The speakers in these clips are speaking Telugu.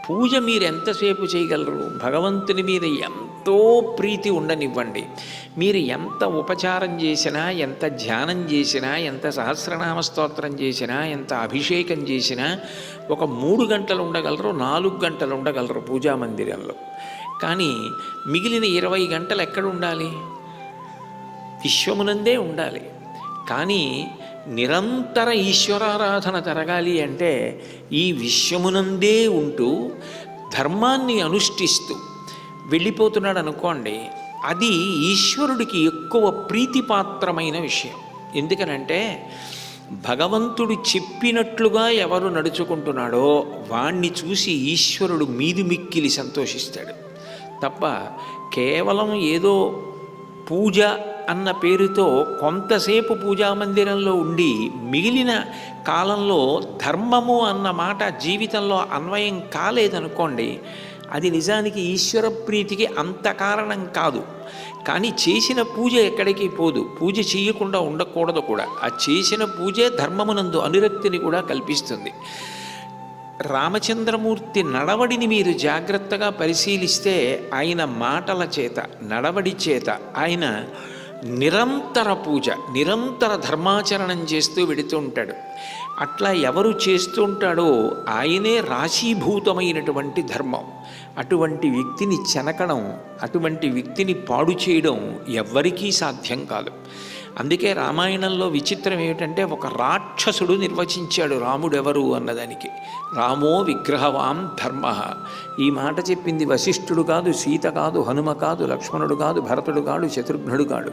పూజ మీరు ఎంతసేపు చేయగలరు? భగవంతుని మీద ఎంతో ప్రీతి ఉండనివ్వండి. మీరు ఎంత ఉపచారం చేసినా, ఎంత ధ్యానం చేసినా, ఎంత సహస్రనామ స్తోత్రం చేసినా, ఎంత అభిషేకం చేసినా ఒక 3 గంటలు ఉండగలరు, 4 గంటలు ఉండగలరు పూజా మందిరంలో. కానీ మిగిలిన 20 గంటలు ఎక్కడ ఉండాలి? విశ్వమునందే ఉండాలి. కానీ నిరంతర ఈశ్వరారాధన జరగాలి అంటే ఈ విశ్వమునందే ఉంటూ ధర్మాన్ని అనుష్ఠిస్తూ వెళ్ళిపోతున్నాడు అనుకోండి, అది ఈశ్వరుడికి ఎక్కువ ప్రీతిపాత్రమైన విషయం. ఎందుకనంటే భగవంతుడు చెప్పినట్లుగా ఎవరు నడుచుకుంటున్నాడో వాణ్ణి చూసి ఈశ్వరుడు మీది మిక్కిలి సంతోషిస్తాడు తప్ప కేవలం ఏదో పూజ అన్న పేరుతో కొంతసేపు పూజా మందిరంలో ఉండి మిగిలిన కాలంలో ధర్మము అన్న మాట జీవితంలో అన్వయం కాలేదనుకోండి, అది నిజానికి ఈశ్వర ప్రీతికి అంత కారణం కాదు. కానీ చేసిన పూజ ఎక్కడికి పోదు, పూజ చేయకుండా ఉండకూడదు కూడా. ఆ చేసిన పూజే ధర్మమునందు అనురక్తిని కూడా కల్పిస్తుంది. రామచంద్రమూర్తి నడవడిని మీరు జాగ్రత్తగా పరిశీలిస్తే ఆయన మాటల చేత, నడవడి చేత ఆయన నిరంతర పూజ, నిరంతర ధర్మాచరణం చేస్తూ వెడుతూ ఉంటాడు. అట్లా ఎవరు చేస్తూ ఉంటాడో ఆయనే రాశీభూతమైనటువంటి ధర్మం. అటువంటి వ్యక్తిని చెనకడం, అటువంటి వ్యక్తిని పాడు చేయడం ఎవ్వరికీ సాధ్యం కాదు. అందుకే రామాయణంలో విచిత్రం ఏమిటంటే ఒక రాక్షసుడు నిర్వచించాడు రాముడెవరు అన్నదానికి. రామో విగ్రహవాం ధర్మ. ఈ మాట చెప్పింది వశిష్ఠుడు కాదు, సీత కాదు, హనుమ కాదు, లక్ష్మణుడు కాదు, భరతుడు కాడు, శత్రుఘ్నుడు కాడు.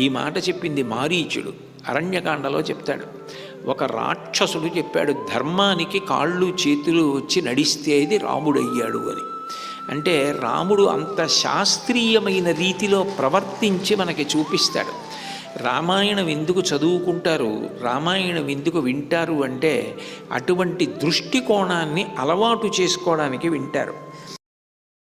ఈ మాట చెప్పింది మారీచుడు. అరణ్యకాండలో చెప్తాడు. ఒక రాక్షసుడు చెప్పాడు ధర్మానికి కాళ్ళు చేతులు వచ్చి నడిస్తే ఇది రాముడయ్యాడు అని. అంటే రాముడు అంత శాస్త్రీయమైన రీతిలో ప్రవర్తించి మనకి చూపిస్తాడు. రామాయణం ఎందుకు చదువుకుంటారు, రామాయణం ఎందుకు వింటారు అంటే అటువంటి దృష్టికోణాన్ని అలవాటు చేసుకోవడానికి వింటారు.